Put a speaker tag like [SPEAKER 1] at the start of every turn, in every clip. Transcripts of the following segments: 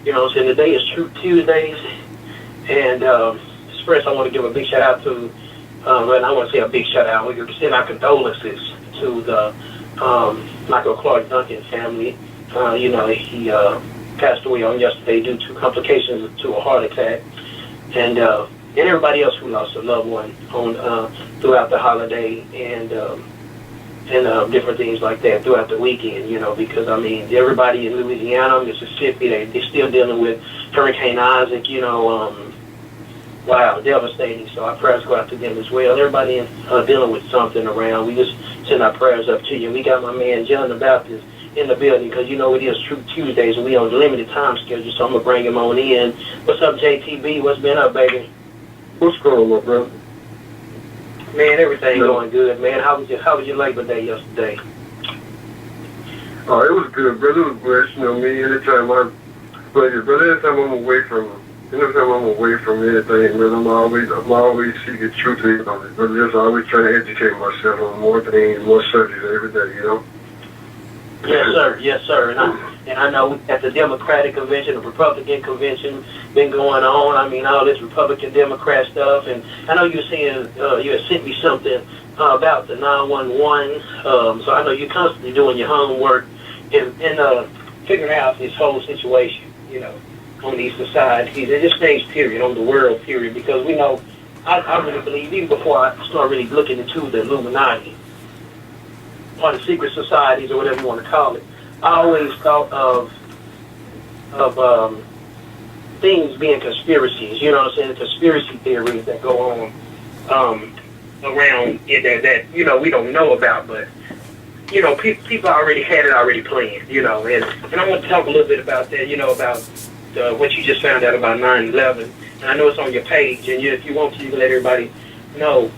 [SPEAKER 1] You know what I'm saying? Today is Truth Tuesdays, and first I want to give a big shout out to, and I want to say a big shout out. We can send our condolences to the Michael+Clark+Duncan family. You know, he passed away on yesterday due to complications to a heart attack, and everybody else who lost a loved one on throughout the holiday and different things like that throughout the weekend. You know, because I mean, everybody in Louisiana, Mississippi, they're still dealing with Hurricane Isaac. You know, wow, devastating. So our prayers go out to them as well. Everybody dealing with something around. We just send our prayers up to you. We got my man John the Baptist in the building because you know it is Truth Tuesdays and we on a limited time schedule, so I'm gonna bring him on in. What's up, JTB? What's been up, baby?
[SPEAKER 2] What's going on, brother?
[SPEAKER 1] Man, everything going good, man. How was your Labor Day yesterday?
[SPEAKER 2] Oh, it was good, brother. It was blessed. You know me. Anytime I'm anytime I'm away from anything, brother, I'm always seeking truth in it, brother. Just always trying to educate myself on more things, more subjects every day, you know.
[SPEAKER 1] Yes, sir. Yes, sir. And I know at the Democratic convention, the Republican convention been going on. I mean, all this Republican Democrat stuff. And I know you were saying you had sent me something about the 911. So I know you're constantly doing your homework and figuring out this whole situation. You know, on these societies and just things, period, on the world, period. Because we know, I really believe, even before I start really looking into the Illuminati, or the secret societies or whatever you want to call it, I always thought of things being conspiracies, you know what I'm saying, conspiracy theories that go on around that you know, we don't know about, but, you know, people already had it already planned, you know, and I want to talk a little bit about that, you know, about what you just found out about 9/11, and I know it's on your page, and if you want to, you can let everybody know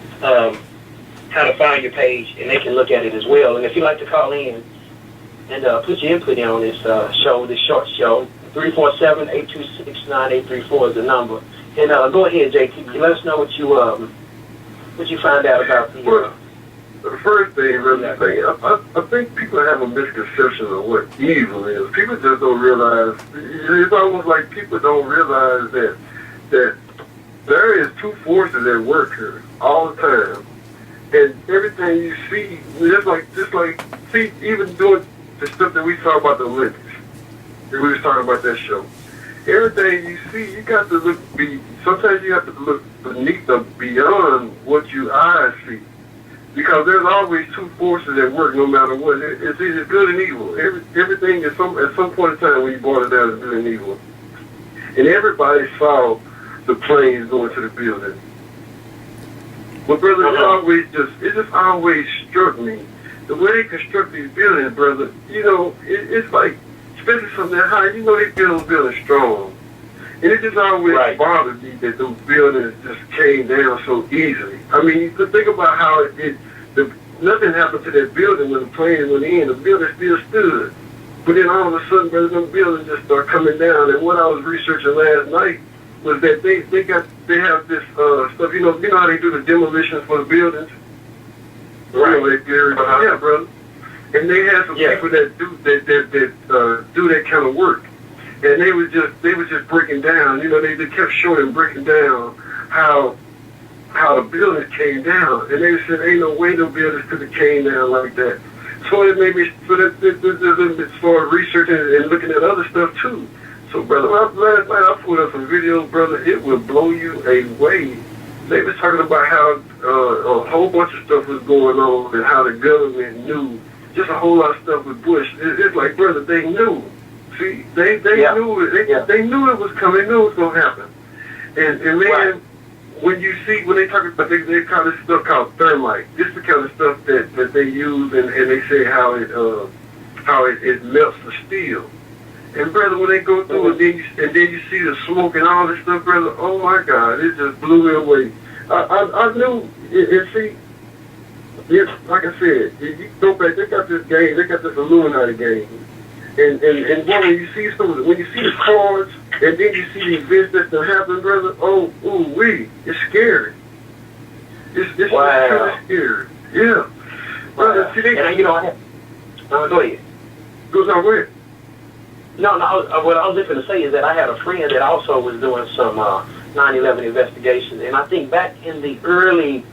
[SPEAKER 1] how to find your page, and they can look at it as well. And if you'd like to call in and put your input in on this show, this short show, 347-826-9834 is the number. And go ahead, JT. Let us know what you find out about the.
[SPEAKER 2] Well, the first thing, I think people have a misconception of what evil is. People just don't realize. It's almost like people don't realize that there is two forces at work here all the time. And everything you see, just like, see, even doing the stuff that we talk about the Olympics, we was talking about that show. Everything you see, you got to sometimes you have to look beneath or beyond what your eyes see. Because there's always two forces at work no matter what. It's either good and evil. Everything at some point in time when you boil it down is good and evil. And everybody saw the planes going to the building. But brother, it just always struck me. The way they construct these buildings, brother, you know, it's like, especially from that high, you know they build those buildings strong. And it just always bothered me that those buildings just came down so easily. I mean, you could think about how nothing happened to that building when the plane went in. The building still stood. But then all of a sudden, brother, them buildings just start coming down. And what I was researching last night was that they have this stuff, you know how they do the demolitions for the buildings?
[SPEAKER 1] Right.
[SPEAKER 2] You know, yeah, brother. And they had some people that do that kind of work. And they was just breaking down, you know, they kept showing breaking down how the buildings came down. And they said, ain't no way no buildings could have came down like that. So it made me start researching and looking at other stuff too. So, brother, last night I put up some videos, brother. It will blow you away. They was talking about how a whole bunch of stuff was going on and how the government knew. Just a whole lot of stuff with Bush. It's like, brother, they knew. See, they knew it. They knew it was coming. They knew it was going to happen. And man, when they talk about, they call this stuff called thermite. This is the kind of stuff that they use, and they say how it melts the steel. And brother, when they go through and then you see the smoke and all this stuff, brother, oh my God, it just blew me away. I knew, and see, like I said, you go back, they got this game, they got this Illuminati game. And boy, when you see the cards, and then you see the events that's gonna happen, brother, it's scary. It's kind of scary. Yeah. Brother, see,
[SPEAKER 1] go ahead.
[SPEAKER 2] Go ahead.
[SPEAKER 1] No, no. What I was just going to say is that I had a friend that also was doing some 9/11 investigations, and I think back in the early,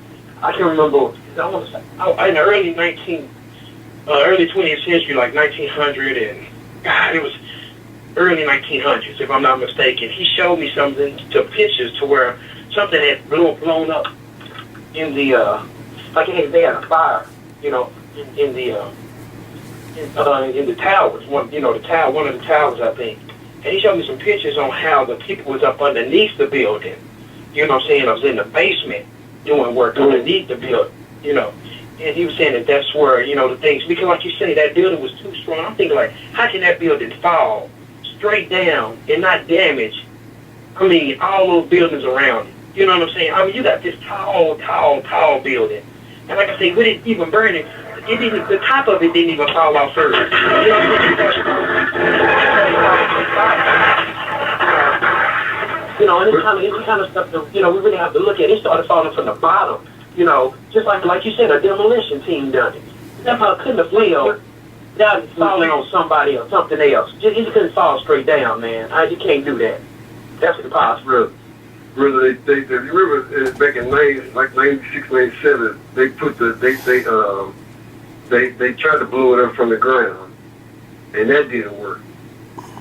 [SPEAKER 1] I can remember, I want to say, in the early 20th century, like 1900, and God, it was early 1900s, if I'm not mistaken. He showed me something to pictures to where something had blown up in the like they had a fire, in the towers. One of the towers, I think. And he showed me some pictures on how the people was up underneath the building. You know what I'm saying? I was in the basement doing work underneath the building. And he was saying that that's where the things, because like you say, that building was too strong. I'm thinking like, how can that building fall straight down and not damage? I mean, all those buildings around it. You know what I'm saying? I mean, you got this tall building. And like I say, with it even burning, the top of it didn't even fall off first. You know what I'm saying? Any kind of stuff that, we really have to look at. It started falling from the bottom. Just like you said, a demolition team done it. That part couldn't have failed without falling on somebody or something else. It just couldn't fall straight down, man. You can't do that. That's impossible.
[SPEAKER 2] Brother, they remember back in 96, 97, they put they tried to blow it up from the ground, and that didn't work.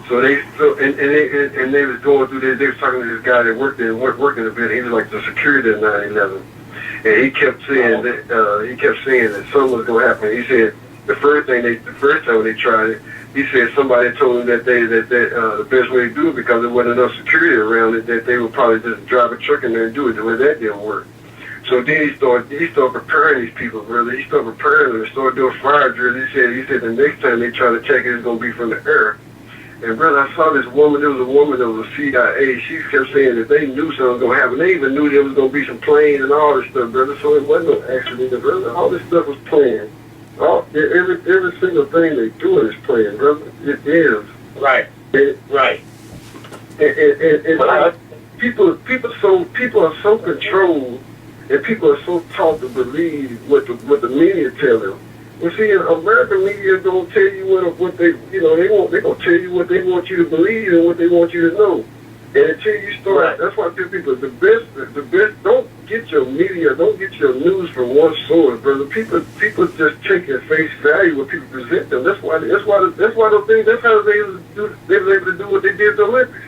[SPEAKER 2] So they was going through this. They was talking to this guy that worked in the building. He was like the security at 9/11, and he kept saying that something was going to happen. He said the first time they tried it, he said somebody told him that the best way to do it, because there wasn't enough security around it, that they would probably just drive a truck in there and do it. Well, that didn't work. So then he started preparing these people, brother. He started preparing them, started doing fire drills. He said the next time they try to check it, it's going to be from the air. And brother, I saw this woman. There was a woman that was a CIA. She kept saying that they knew something was going to happen. They even knew there was going to be some planes and all this stuff, brother. So it wasn't no accident, brother. All this stuff was planned. Every single thing they do is planned, brother. It is.
[SPEAKER 1] Right. Right.
[SPEAKER 2] And people are so controlled, and people are so taught to believe what the media tell them. Well, see, American media don't tell you what they they're gonna tell you what they want you to believe and what they want you to know. And until you start, right. That's why I tell people the best. Don't get your media, don't get your news from one source, brother. People just take at face value what people present them. That's how they was able to do what they did at the Olympics.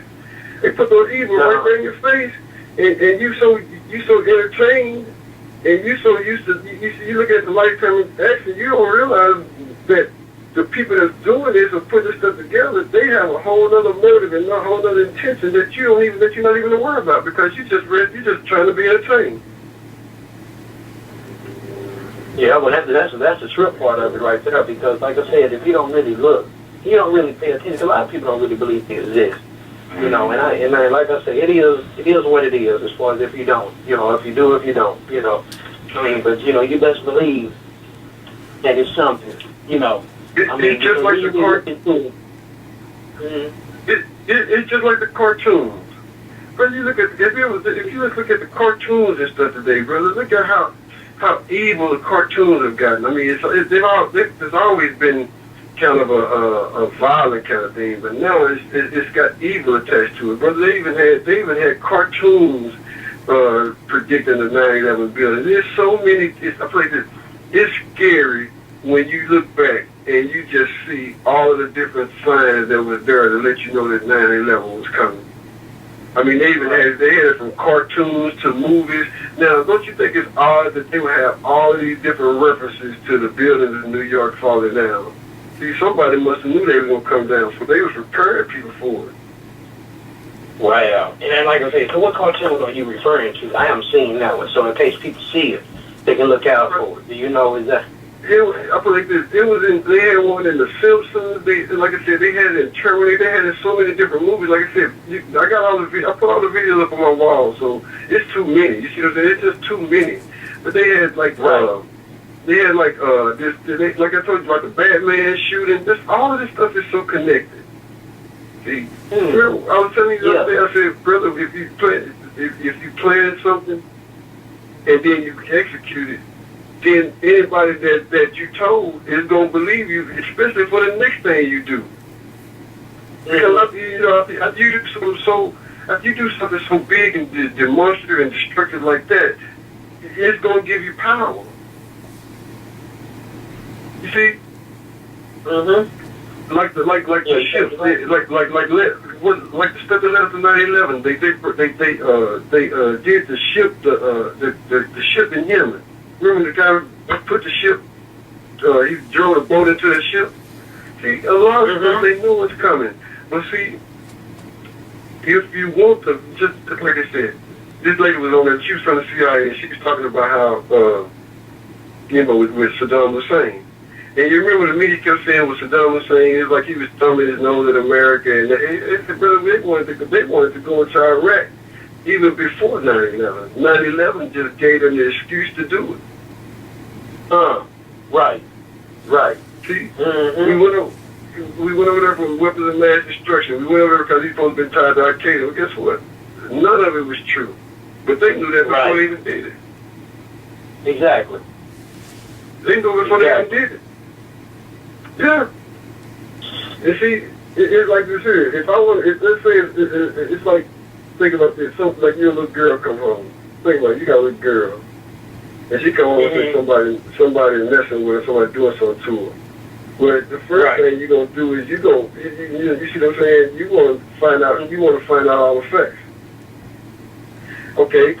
[SPEAKER 2] They put those evil right there in your face, and you so entertained, and you so used to you look at the Lifetime action, you don't realize that the people that's doing this or putting this stuff together, they have a whole other motive and a whole other intention that you're not even aware about, because you're just trying to be entertained.
[SPEAKER 1] Yeah, well, that's the trip part of it right there, because like I said, if you don't really look, you don't really pay attention. A lot of people don't really believe they exist. And like I say, it is what it is, as far as if you don't, if you do, if you don't, but you best believe that it's something,
[SPEAKER 2] It's just like the cartoons. It's just like the cartoons. But you look at if you look at the cartoons and stuff today, brother, look at how evil the cartoons have gotten. I mean, there's always been kind of a violent kind of thing, but now it's got evil attached to it, brother. They even had cartoons predicting the 9/11 building. There's so many. It's scary when you look back and you just see all of the different signs that was there to let you know that 9/11 was coming. I mean, they had it from cartoons to movies. Now, don't you think it's odd that they would have all of these different references to the buildings in New York falling down? See, somebody must have knew they were going to come down, so they was preparing people for it.
[SPEAKER 1] Wow. And then, like I said, so what cartoon are you referring to? I haven't seen that one, so in case people see it, they can look out for it. Do you know, is that...
[SPEAKER 2] I put like this. They had one in The Simpsons. Like I said, they had it in Terminator. They had it in so many different movies. Like I said, I put all the videos up on my wall, so it's too many. You see what I'm saying? It's just too many. But they had like like I told you about the Batman shooting. All of this stuff is so connected. See, I was telling you the other day. I said, brother, if you plan something and then you execute it, then anybody that you told is going to believe you, especially for the next thing you do. Because after you do something so big and demonstrative and destructive like that, it's going to give you power. You see? Like the ships, like the stuff that left in 9/11. They did the ship, the ship in Yemen. Remember the guy put the ship? He drove a boat into the ship. See, a lot of stuff they know what's coming. But see, if you want to, just like I said, this lady was on there. She was from the CIA, and she was talking about how, with Saddam Hussein. And you remember the media kept saying what Saddam was saying, it's like he was thumbing his nose at America, and brother, they wanted to go into Iraq even before 9/11. 9/11 just gave them the excuse to do it.
[SPEAKER 1] Right.
[SPEAKER 2] See, we went over there for weapons of mass destruction. We went over there because these folks been tied to Al Qaeda. Well, guess what? None of it was true, but they knew that before they even did it.
[SPEAKER 1] Exactly.
[SPEAKER 2] They knew before they even did it. Yeah. You see, it's like this here. If I want, let's say it's like, think about this. Something like your little girl come home. Think about it. You got a little girl, and she come home and say somebody messing with her, somebody doing something to her. Well, the first thing you're gonna do is you see what I'm saying? You want to find out all the facts. Okay,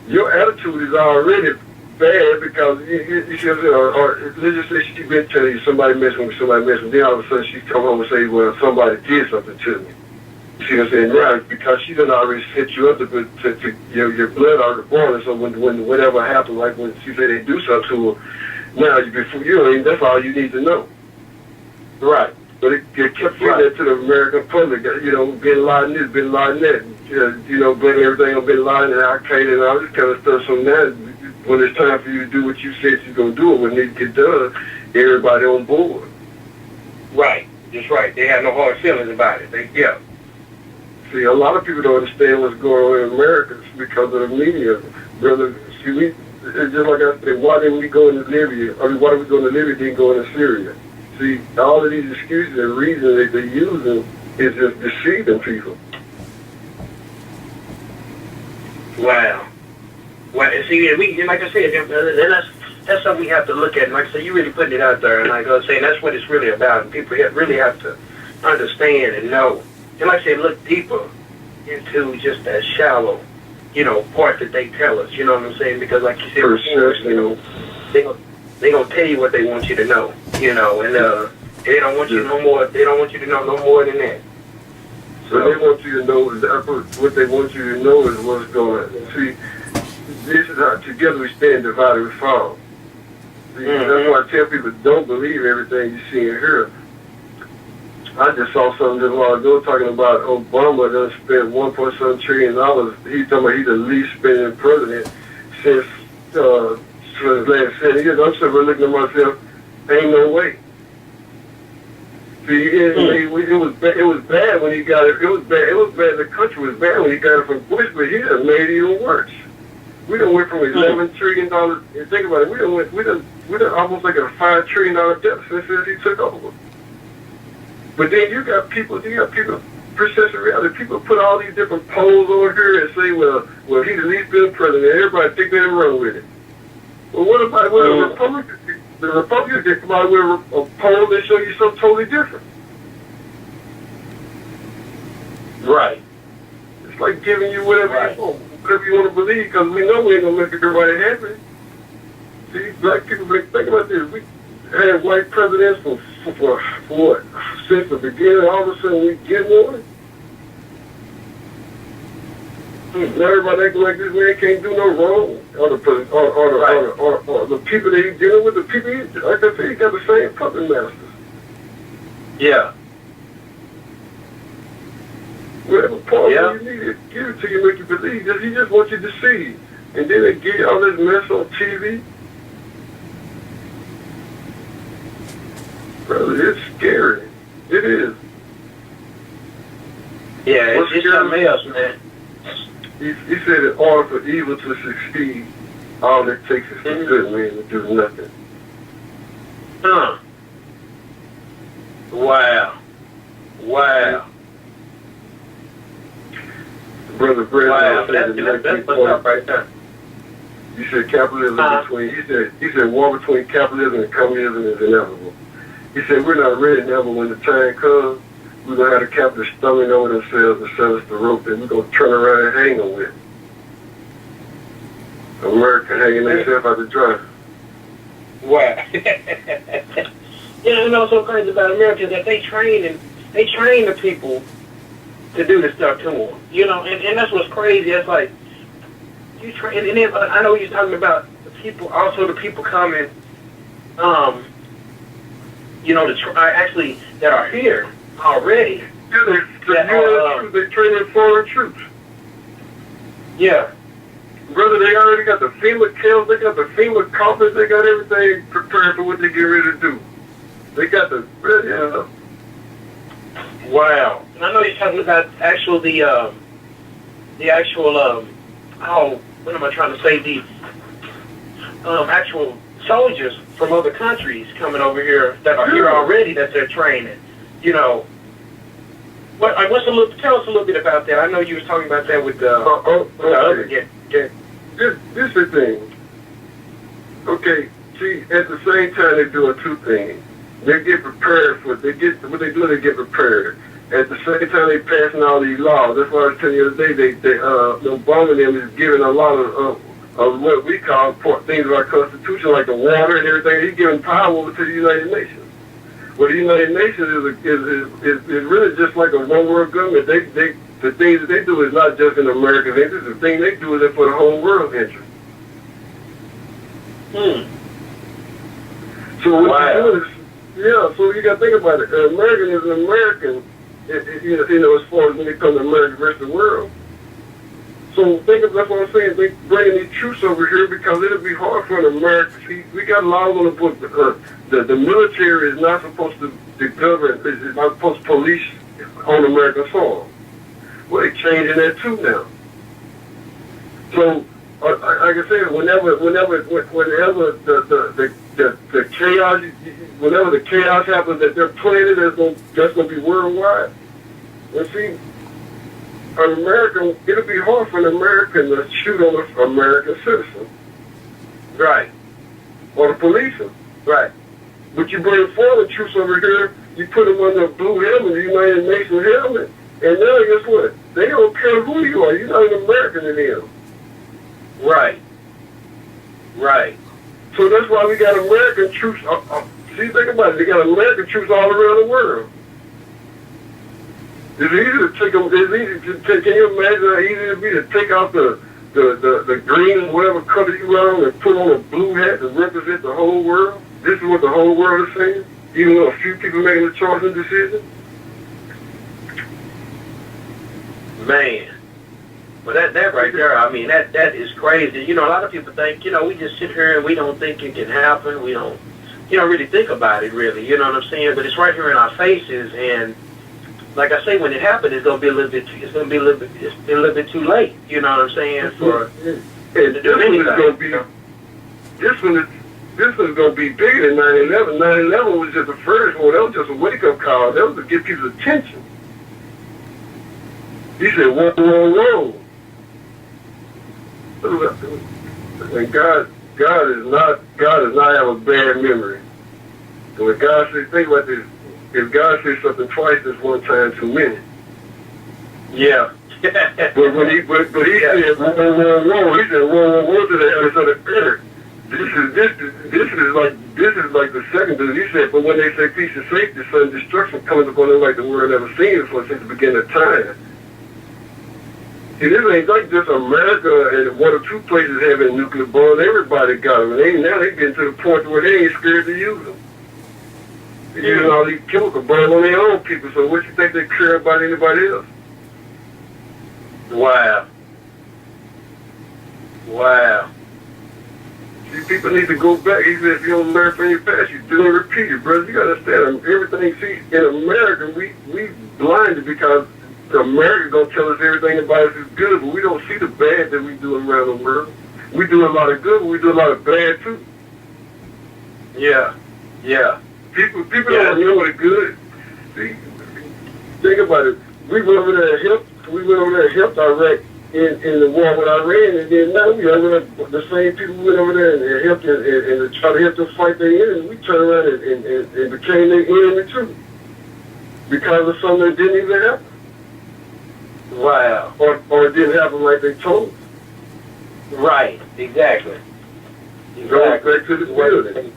[SPEAKER 2] your attitude is already bad because you see what I'm saying? Or let's just say she's been telling you somebody messing with me, then all of a sudden she come home and say, well, somebody did something to me. You see what I'm saying? Now, because she done already set you up to your blood already boiling, so when whatever happened, like when she said they do something to her, now before that's all you need to know. Right. But it kept saying that to the American public, Bin Laden this, Bin Laden that, blaming everything on Bin Laden and Al Qaeda and all this kind of stuff. So now, when it's time for you to do what you said you're going to do, when it get done, everybody on board.
[SPEAKER 1] Right. That's right. They have no hard feelings about it.
[SPEAKER 2] See, a lot of people don't understand what's going on in America because of the media. Brother, see, it's just like I said, why didn't we go into Libya? Why did we go into Libya didn't go into Syria? See, all of these excuses and reasons that they're using is just deceiving people.
[SPEAKER 1] Wow. Well, see, like I said, that's something we have to look at. And like I said, you really putting it out there, and like I was saying, that's what it's really about. And people really have to understand and know. And like I said, look deeper into just that shallow, part that they tell us. You know what I'm saying? Because like you said before, they gonna tell you what they want you to know. And they don't want you no more. They don't want you to know no more than that.
[SPEAKER 2] So they want you to know what they want you to know is what's going on. See, this is how together we stand, divided we fall. See, that's why I tell people don't believe everything you see and hear. I just saw something just a while ago talking about Obama done spent $1.7 trillion. He's talking about he's the least spending president since for the last 7 years. I'm sitting there looking at myself, ain't no way. See, it was bad when he got it. It was bad. The country was bad when he got it from Bush, but he done made it even worse. We done went from $11 trillion. And think about it. We done almost like a $5 trillion deficit since he took over. But then you got people, perception reality. People put all these different polls over here and say, well, he's the least been president. Everybody think they run with it. Well, what about the Republicans? The Republicans get come out with a poll that show you something totally different.
[SPEAKER 1] Right.
[SPEAKER 2] It's like giving you whatever you want to believe, because we know we ain't gonna make everybody happy. See, black people, think about this. We had white presidents for what? Since the beginning, all of a sudden we get one. Now everybody acting like this man can't do no wrong. Or the people that he's dealing with, the people, like I said, he got the same puppet masters.
[SPEAKER 1] Yeah.
[SPEAKER 2] Whatever part you need to give it to you, make you believe. He just wants you to see. And then they give you all this mess on TV. Brother, it's scary. It is.
[SPEAKER 1] Yeah, it's something else, man.
[SPEAKER 2] He said in order for evil to succeed, all it takes is for good men to do nothing.
[SPEAKER 1] Wow. Wow.
[SPEAKER 2] Brother Brett.
[SPEAKER 1] Wow. That's what's up right there.
[SPEAKER 2] You said capitalism between. He said war between capitalism and communism is inevitable. He said we're not ready now, but when the time comes, we're gonna have the capitalists stumbling over themselves and sell us the rope that we're gonna turn around and hang them with. America hanging themselves out the dry.
[SPEAKER 1] Wow. You know what's so crazy about America is that they train the people to do the stuff to them. You know, and that's what's crazy. It's like you train, and then I know you're talking about the people, also the people coming, you know, actually that are here already.
[SPEAKER 2] Yeah, they training foreign troops.
[SPEAKER 1] Yeah.
[SPEAKER 2] Brother, they already got the FEMA kills, they got the FEMA coffins, they got everything prepared for what they get ready to do. They got the,
[SPEAKER 1] Wow. And I know you're talking about what am I trying to say? The actual soldiers from other countries coming over here that are here already that they're training. You know, tell us a little bit about that. I know you were talking about that with the other.
[SPEAKER 2] This is the thing. Okay, see, at the same time they're doing two things. They get prepared what they get prepared. At the same time they passing all these laws. That's why I was telling you the other day, Obama and them is giving a lot of what we call things of our Constitution, like the water and everything. He's giving power over to the United Nations. Well, the United Nations is really just like a one world government. The things that they do is not just in America's interest. The thing they do is for the whole world's interest. So what you do is, so you got to think about it. An American is an American, you know, as far as when it comes to America versus the world. So that's what I'm saying. They bringing these troops over here because it'll be hard for an American. See, we got laws on the book. The military is not supposed to govern. It's not supposed to police on American soil. Well, they're changing that too now. So, like I said, whenever the chaos, whenever the chaos happens that they're planning, that's gonna be worldwide. And see, an American, it'll be hard for an American to shoot on an American citizen,
[SPEAKER 1] right?
[SPEAKER 2] Or to police him,
[SPEAKER 1] right?
[SPEAKER 2] But you bring foreign troops over here, you put them under a blue helmet, the United Nations helmet. And now, guess what? They don't care who you are. You're not an American to them.
[SPEAKER 1] Right. Right.
[SPEAKER 2] So that's why we got American troops. See, think about it. They got American troops all around the world. It's easy to take them. It's easy to take. Can you imagine how easy it would be to take off the green, whatever color you are, and put on a blue hat to represent the whole world? This is what the whole world is saying. Even though a few people making the choice and decision.
[SPEAKER 1] Man, well that right there, I mean that is crazy. You know, a lot of people think, you know, we just sit here and we don't think it can happen. We don't, really think about it really. You know what I'm saying? But it's right here in our faces, and like I say, when it happens, it's gonna be a little bit too late. You know what I'm saying? For to do anything.
[SPEAKER 2] This one's gonna be bigger than 9/11. 9/11 was just the first one. That was just a wake-up call. That was to get people's attention. He said, whoa, whoa, whoa. And God does not have a bad memory. So when God says, think about this, if God says something twice, that's one time too many.
[SPEAKER 1] Yeah.
[SPEAKER 2] But he said, whoa, whoa, whoa. He said, whoa, whoa, whoa to the heavens of the earth. This is like the second. He said, but when they say peace and safety, sudden destruction comes upon them like the world never seen before since the beginning of time. See, this ain't like just America and one or two places having nuclear bombs. Everybody got them. And now they getting to the point where they ain't scared to use them. They're using all these chemical bombs on their own people. So what you think they care about anybody else?
[SPEAKER 1] Wow. Wow.
[SPEAKER 2] See, people need to go back. He said, if you don't learn from your past, you do and repeat it, brother. You got to understand everything. See, in America, we blinded because America gonna tell us everything about us is good, but we don't see the bad that we do around the world. We do a lot of good, but we do a lot of bad too.
[SPEAKER 1] Yeah, yeah.
[SPEAKER 2] People don't know the good. See, Think about it. We went over there and helped Iraq in the war with Iran, and then now we over there, the same people went over there and helped and try to help them fight their enemy. We turned around and became their enemy too, because of something that didn't even happen.
[SPEAKER 1] Wow.
[SPEAKER 2] Or it didn't happen like they told us.
[SPEAKER 1] Right. Exactly.
[SPEAKER 2] Going back to the building.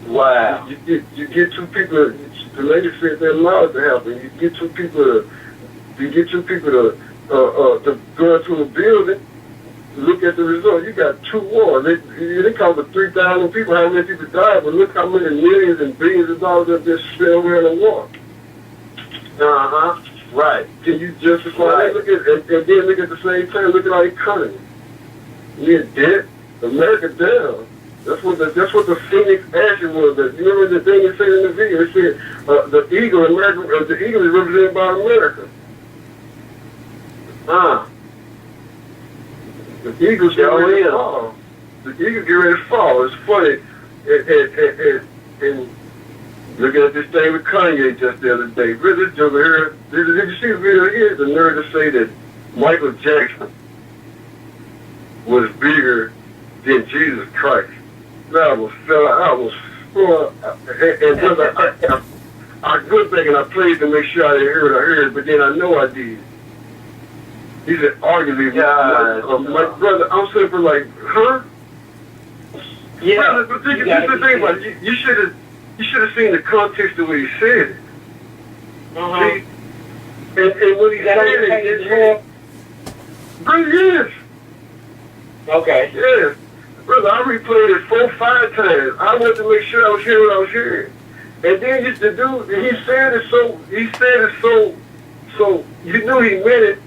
[SPEAKER 1] Wow.
[SPEAKER 2] You get two people. The lady said they're allowed to happen. You get two people to go into a building, look at the result. You got 2 wars. They call for 3,000 people. How many people died? But look how many millions and billions of dollars have been spent over in a war. Right. Can you justify that? Look at and then look at the same time. Look at our economy. We're dead. America down. That's what the Phoenix action was. You remember the thing it said in the video? It said the eagle, the eagle is represented by America. The eagle's getting ready to fall. The eagle get ready to fall. It's funny. And looking at this thing with Kanye just the other day. Really, this over here. Did you see the video here? The nerve to say that Michael Jackson was bigger than Jesus Christ. I was good thinking I played to make sure I didn't hear what I heard, but then I know I did. He said, arguably, my brother, I'm sitting for like, huh? Yeah. Brother, but this is the thing about it. You should have seen the context of what he said. See? And what he said, brother, yes. Okay. Yes. Brother, I replayed it 4 or 5 times. I wanted to make sure I was hearing what I was hearing. And then just the dude, he said it so you knew he meant it,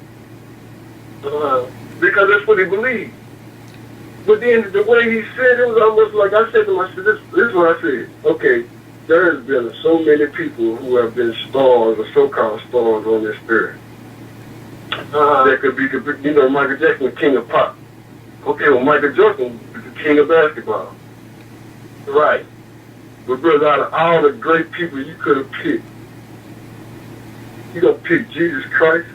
[SPEAKER 2] because that's what he believed. But then the way he said it was almost like I said to myself, this is what I said. Okay, there has been so many people who have been stars or so-called stars on this earth. That could be, Michael Jackson, the king of pop. Okay, well, Michael Jordan is the king of basketball. Right. But brother, out of all the great people you could have picked, you gonna pick Jesus Christ?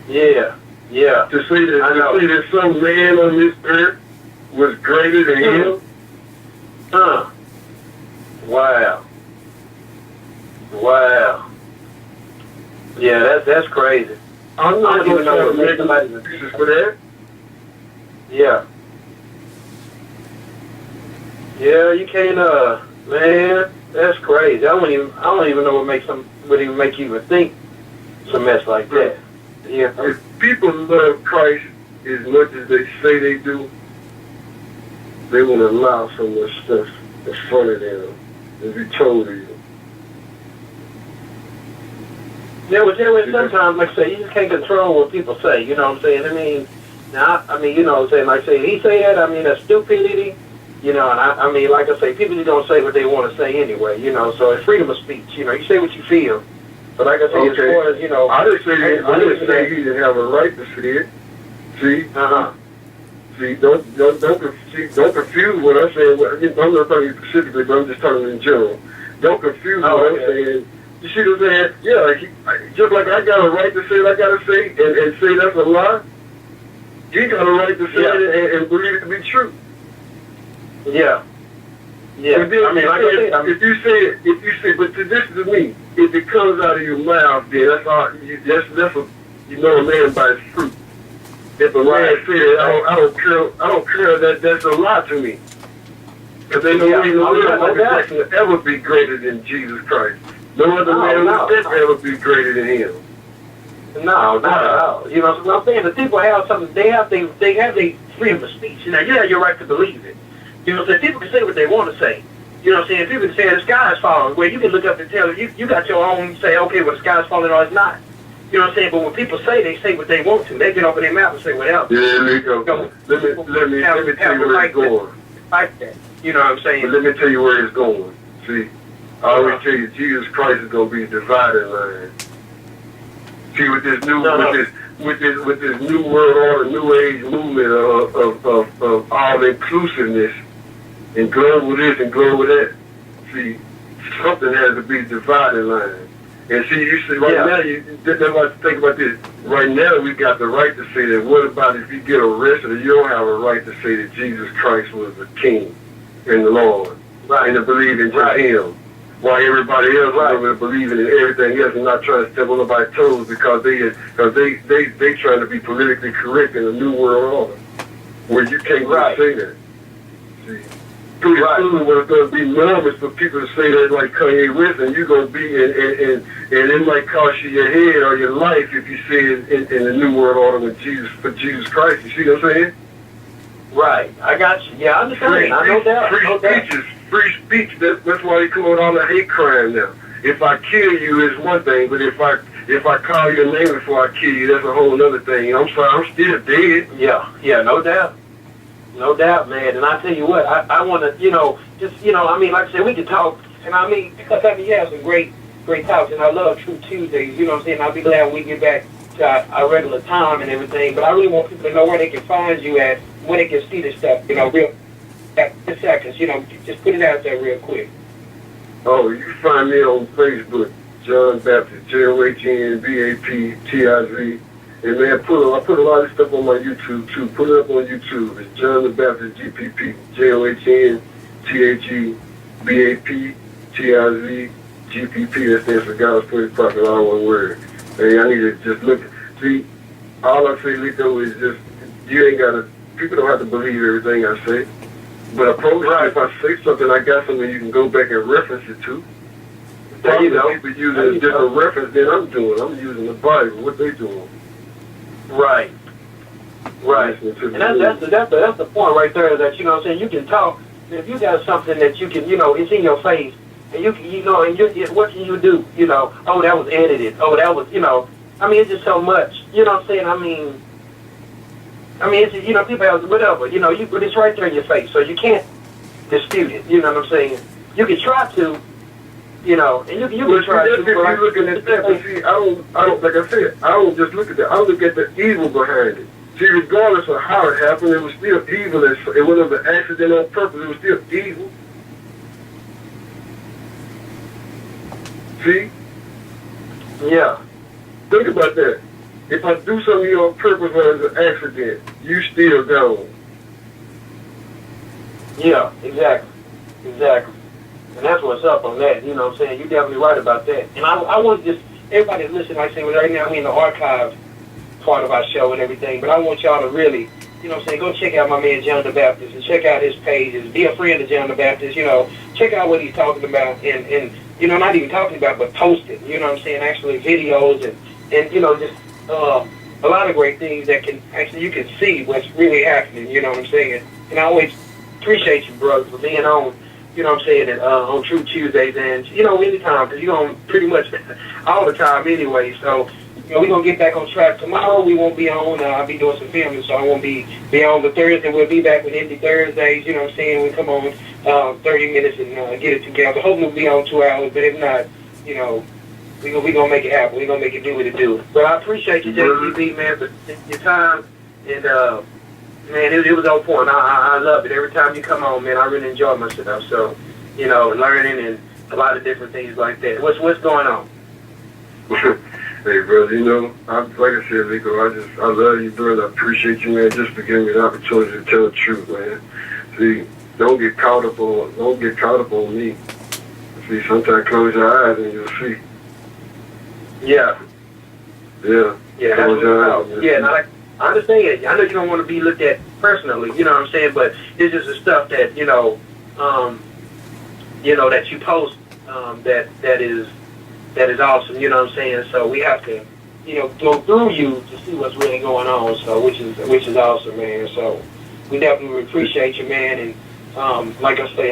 [SPEAKER 2] Yeah. To say that some man on this earth was greater than him? Wow. Yeah, that's crazy. I'm not even trying to make somebody excuses for that. Yeah. Yeah, you can't, man, that's crazy. I don't even know what even make you even think some mess like that. Yeah. If people love Christ as much as they say they do, they won't allow so much stuff in front of them and be told to you. Yeah, but sometimes, like I say, you just can't control what people say, you know what I'm saying? I mean, you know what I'm saying, like I say, he say that, that's stupidity, and I mean, like I say, people just don't say what they want to say anyway, so it's freedom of speech, you say what you feel, but like I say, as far as, I didn't say he didn't have a right to say it, see? See, don't confuse what I'm saying, I'm not talking specifically, but I'm just talking in general. Don't confuse what I'm saying. You see what I'm saying? Yeah, just like I got a right to say what I got to say and say that's a lie, you got a right to say it and believe it to be true. Yeah. Yeah. Then, I mean, like I said, if you say, but this is me, if it comes out of your mouth, then that's all. That's a, a man by his fruit. If a man says, I don't care that's a lie to me. Because they know Michael Jackson will ever be greater than Jesus Christ. No other man will ever be greater than him. No, not at all. You know what I'm saying? The people have something. They have their freedom of speech. You have your right to believe it. You know what I'm saying? People can say what they want to say. You know what I'm saying? People can say the sky is falling. Well, you can look up and tell you got your own. Say, okay, well the sky is falling or it's not. You know what I'm saying? But when people say, they say what they want to. They get open their mouth and say whatever. Yeah, Lico. Let me tell you where it's going. Like that. You know what I'm saying? But let me tell you where it's going. See, I always tell you, Jesus Christ is going to be a dividing line. See, with this new, with this new world order, new age movement of all inclusiveness and global this and global that. See, something has to be dividing line. And see, you see, right now, that's what I think about this. Right now, we got the right to say that. What about if you get arrested, you don't have a right to say that Jesus Christ was the King and the Lord, and to believe in just Him, while everybody else is over there believing in everything else and not trying to step on nobody's toes because they trying to be politically correct in a new world order where you can't just say that. See. Pretty soon, when it's going to be normal for people to say that like Kanye West, and you're going to be and it might cost you your head or your life if you say it in the New World Order with Jesus Christ. You see what I'm saying?
[SPEAKER 1] Right. I got you. Yeah, I understand. I know that.
[SPEAKER 2] Free speech. That's why they call it all the hate crime now. If I kill you, it's one thing, but if I call your name before I kill you, that's a whole other thing. I'm sorry, I'm still dead.
[SPEAKER 1] Yeah, no doubt. No doubt, man. And I tell you what, I want to, I mean, like I said, we could talk, and I mean, because I mean, you have some great talks, and I love True Tuesdays, you know what I'm saying? I'll be glad when we get back to our regular time and everything, but I really want people to know where they can find you at, where they can see this stuff, real, at 10 seconds, just put it out there real quick.
[SPEAKER 2] Oh, you can find me on Facebook, John Baptist, JOHNBAPTIZ. And man, I put a lot of stuff on my YouTube too. Put it up on YouTube. It's John the Baptist GPP. JOHNTHEBAPTIZ GPP. That stands for God's Holy Prophet, all one word. And I need to just look. See, all I say, Lico, is just you ain't gotta. People don't have to believe everything I say. But I promise you, if I say something, I got something you can go back and reference it to. Probably people using a different reference than I'm doing. I'm using the Bible. What they doing?
[SPEAKER 1] Right. And that's the point right there, that, you know what I'm saying, you can talk, and if you got something that you can, it's in your face, and and what can you do? Oh, that was edited. Oh, that was, I mean, it's just so much. You know what I'm saying? I mean, it's, people have whatever, but it's right there in your face, so you can't dispute it. You know what I'm saying? You can try to, and you can try to.
[SPEAKER 2] You're looking at that, but see, I don't, like I said, I don't just look at that. I look at the evil behind it. See, regardless of how it happened, it was still evil. It wasn't an accident on purpose. It was still evil. See?
[SPEAKER 1] Yeah.
[SPEAKER 2] Think about that. If I do something on purpose as an accident, you still gone.
[SPEAKER 1] Yeah, exactly. And that's what's up on that, you know what I'm saying? You're definitely right about that. And I want just, everybody listen, like I say, right now we're in the archive part of our show and everything, but I want y'all to really, you know what I'm saying, go check out my man John the Baptist and check out his pages. Be a friend of John the Baptist, check out what he's talking about and not even talking about, but posting, you know what I'm saying, actually videos and just a lot of great things that can, actually you can see what's really happening, you know what I'm saying? And I always appreciate you, brother, for being on, you know what I'm saying, on True Tuesdays and, anytime, because you're on pretty much all the time anyway. So, we're going to get back on track tomorrow. We won't be on. I'll be doing some filming, so I won't be on the Thursday. We'll be back with Indie Thursdays, you know what I'm saying. We come on 30 minutes and get it together. Hopefully we'll be on 2 hours, but if not, we're going to make it happen. We're going to make it do what it do. But I appreciate you, JTB, man, for your time. And, man, it was on point. I love it. Every time you come on, man, I really enjoy myself. So, learning and a lot of different things like that. What's going on?
[SPEAKER 2] Hey, brother, like I said, Lico, I love you, brother. I appreciate you, man, just for giving me the opportunity to tell the truth, man. See, don't get caught up on me. See, sometimes close your eyes and you'll see.
[SPEAKER 1] Yeah.
[SPEAKER 2] Yeah,
[SPEAKER 1] that's what it's about. Yeah, and I understand. I know you don't want to be looked at personally, you know what I'm saying, but it's just the stuff that, that you post that is awesome, you know what I'm saying? So we have to, go through you to see what's really going on, so which is awesome, man. So we definitely appreciate you, man, and like I say,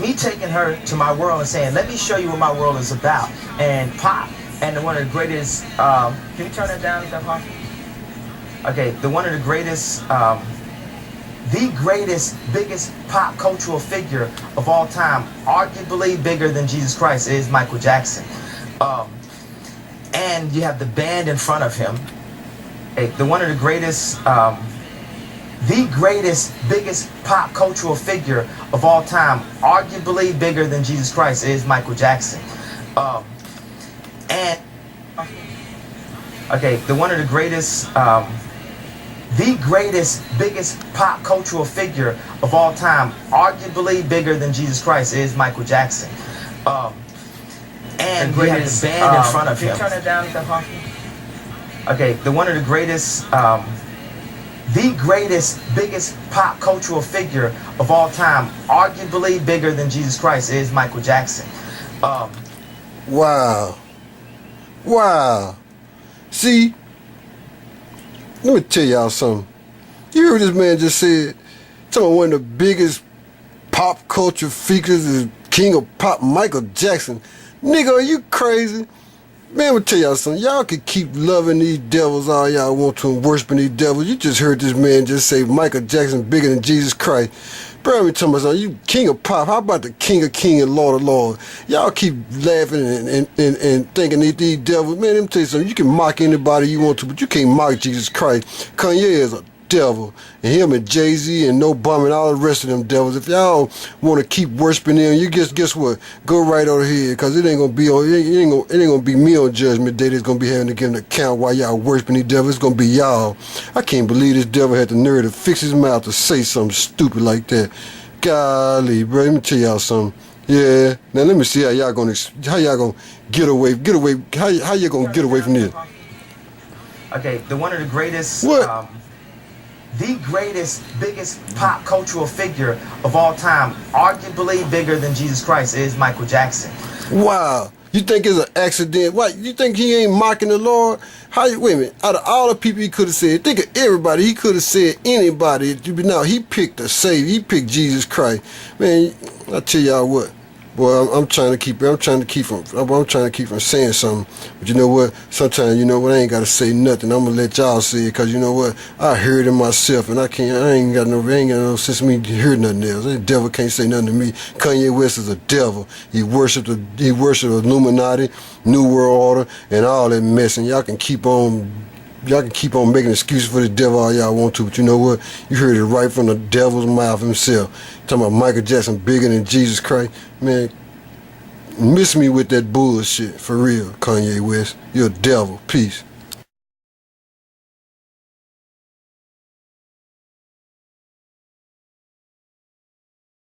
[SPEAKER 3] me taking her to my world and saying, let me show you what my world is about. And pop, and one of the greatest, can you turn that down, is that possible? Okay, one of the greatest, the greatest, biggest pop cultural figure of all time, arguably bigger than Jesus Christ, is Michael Jackson. And you have the band in front of him. One of the greatest, the greatest, biggest pop cultural figure of all time, arguably bigger than Jesus Christ, is Michael Jackson. And okay, one of the greatest, the greatest, biggest pop cultural figure of all time, arguably bigger than Jesus Christ, is Michael Jackson. And he had the band in front of him. Can you turn it down, Okay, one of the greatest, the greatest, biggest pop cultural figure of all time, arguably bigger than Jesus Christ, is Michael Jackson.
[SPEAKER 4] Wow. Wow. See, let me tell y'all something. You heard this man just said, talking about one of the biggest pop culture figures is King of Pop, Michael Jackson. Nigga, are you crazy? Man, I'm gonna tell y'all something. Y'all can keep loving these devils all y'all want to and worshiping these devils. You just heard this man just say Michael Jackson bigger than Jesus Christ. Bro, let me tell you something. You king of pop. How about the king of king and lord of lord? Y'all keep laughing and thinking these devils. Man, let me tell you something. You can mock anybody you want to, but you can't mock Jesus Christ. Kanye is a devil, and him and Jay-Z and No Bum and all the rest of them devils. If y'all want to keep worshiping them, you guess what? Go right over here, because it ain't gonna be me on Judgment Day that's gonna be having to give an account while y'all worshiping these devils. It's gonna be y'all. I can't believe this devil had the nerve to fix his mouth to say something stupid like that. Golly, bro, let me tell y'all something. Yeah, now let me see how y'all gonna get away. How you gonna get away from this?
[SPEAKER 3] Okay, one of the greatest.
[SPEAKER 4] What?
[SPEAKER 3] The greatest, biggest pop cultural figure of all time, arguably bigger than Jesus Christ, is Michael Jackson.
[SPEAKER 4] Wow. You think it's an accident? What? You think he ain't mocking the Lord? Wait a minute. Out of all the people he could have said, think of everybody. He could have said anybody. No, he picked a Savior. He picked Jesus Christ. Man, I tell y'all what. Boy, I'm trying to keep from saying something. But you know what? Sometimes, you know what? I ain't got to say nothing. I'm gonna let y'all say it, because you know what? I heard it myself, and I ain't got no sense of me hearing nothing else. The devil can't say nothing to me. Kanye West is a devil. He worshipped Illuminati, New World Order, and all that mess. And y'all can keep on making excuses for the devil all y'all want to, but you know what? You heard it right from the devil's mouth himself. Talking about Michael Jackson bigger than Jesus Christ. Man, miss me with that bullshit, for real, Kanye West. You're a devil. Peace.